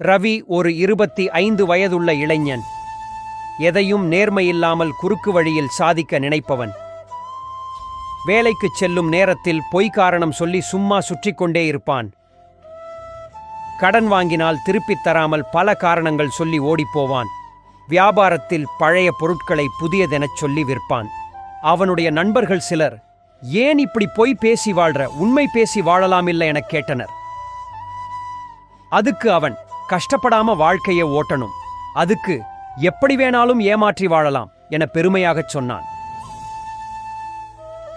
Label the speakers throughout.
Speaker 1: ரவி ஒரு 25 வயதுள்ள இளைஞன். எதையும் நேர்மையில்லாமல் குறுக்கு வழியில் சாதிக்க நினைப்பவன். வேலைக்குச் செல்லும் நேரத்தில் பொய் காரணம் சொல்லி சும்மா சுற்றிக்கொண்டே இருப்பான். கடன் வாங்கினால் திருப்பித் தராமல் பல காரணங்கள் சொல்லி ஓடிப்போவான். வியாபாரத்தில் பழைய பொருட்களை புதியதெனச் சொல்லி விற்பான். அவனுடைய நண்பர்கள் சிலர், ஏன் இப்படி பொய் பேசி வாழ்ற, உண்மை பேசி வாழலாமில்ல எனக் கேட்டனர். அதுக்கு அவன், கஷ்டப்படாம வாழ்க்கையை ஓட்டணும், அதுக்கு எப்படி வேணாலும் ஏமாற்றி வாழலாம் என பெருமையாகச் சொன்னான்.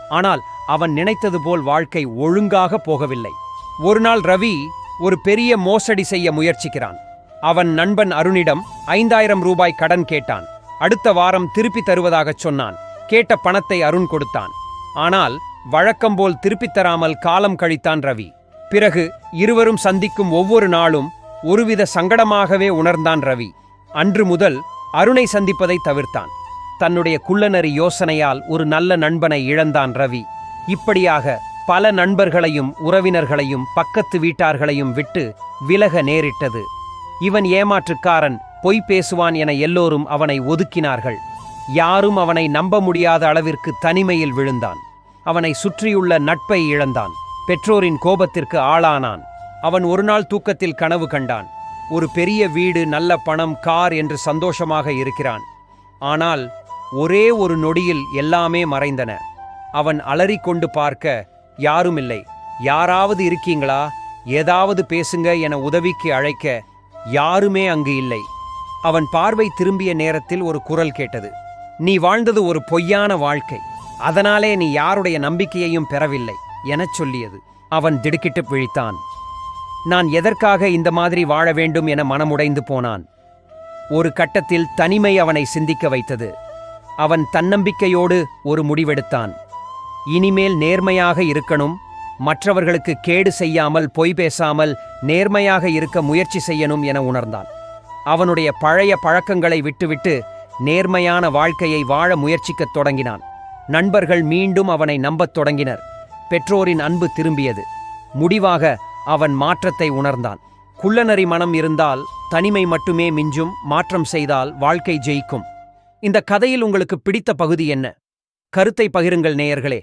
Speaker 1: ஆனால் அவன் நினைத்தது போல் வாழ்க்கை ஒழுங்காக போகவில்லை. ஒரு நாள் ரவி ஒரு பெரிய மோசடி செய்ய முயற்சிக்கிறான். அவன் நண்பன் அருணிடம் 5000 ரூபாய் கடன் கேட்டான். அடுத்த வாரம் திருப்பி தருவதாகச் சொன்னான். கேட்ட பணத்தை அருண் கொடுத்தான். ஆனால் வழக்கம்போல் திருப்பித் தராமல் காலம் கழித்தான் ரவி. பிறகு இருவரும் சந்திக்கும் ஒவ்வொரு நாளும் ஒருவித சங்கடமாகவே உணர்ந்தான் ரவி. அன்று முதல் அருணை சந்திப்பதை தவிர்த்தான். தன்னுடைய குள்ளநரி யோசனையால் ஒரு நல்ல நண்பனை இழந்தான் ரவி. இப்படியாக பல நண்பர்களையும் உறவினர்களையும் பக்கத்து வீட்டார்களையும் விட்டு விலக நேரிட்டது. இவன் ஏமாற்றுக்காரன், பொய் பேசுவான் என எல்லோரும் அவனை ஒதுக்கினார்கள். யாரும் அவனை நம்ப முடியாத அளவிற்கு தனிமையில் விழுந்தான். அவனை சுற்றியுள்ள நட்பை இழந்தான். பெற்றோரின் கோபத்திற்கு ஆளானான். அவன் ஒரு நாள் தூக்கத்தில் கனவு கண்டான். ஒரு பெரிய வீடு, நல்ல பணம், கார் என்று சந்தோஷமாக இருக்கிறான். ஆனால் ஒரே ஒரு நொடியில் எல்லாமே மறைந்தன. அவன் அலறிக்கொண்டு பார்க்க யாருமில்லை. யாராவது இருக்கீங்களா, ஏதாவது பேசுங்க என உதவிக்கு அழைக்க யாருமே அங்கு இல்லை. அவன் பார்வை திரும்பிய நேரத்தில் ஒரு குரல் கேட்டது. நீ வாழ்ந்தது ஒரு பொய்யான வாழ்க்கை, அதனாலே நீ யாருடைய நம்பிக்கையையும் பெறவில்லை எனச் சொல்லியது. அவன் திடுக்கிட்டு விழித்தான். நான் எதற்காக இந்த மாதிரி வாழ வேண்டும் என மனமுடைந்து போனான். ஒரு கட்டத்தில் தனிமை அவனை சிந்திக்க வைத்தது. அவன் தன்னம்பிக்கையோடு ஒரு முடிவெடுத்தான். இனிமேல் நேர்மையாக இருக்கணும், மற்றவர்களுக்கு கேடு செய்யாமல், பொய் பேசாமல் நேர்மையாக இருக்க முயற்சி செய்யணும் என உணர்ந்தான். அவனுடைய பழைய பழக்கங்களை விட்டுவிட்டு நேர்மையான வாழ்க்கையை வாழ முயற்சிக்கத் தொடங்கினான். நண்பர்கள் மீண்டும் அவனை நம்பத் தொடங்கினர். பெற்றோரின் அன்பு திரும்பியது. முடிவாக அவன் மாற்றத்தை உணர்ந்தான். குள்ளநரி மனம் இருந்தால் தனிமை மட்டுமே மிஞ்சும், மாற்றம் செய்தால் வாழ்க்கை ஜெயிக்கும். இந்த கதையில் உங்களுக்கு பிடித்த பகுதி என்ன? கருத்தை பகிருங்கள் நேயர்களே.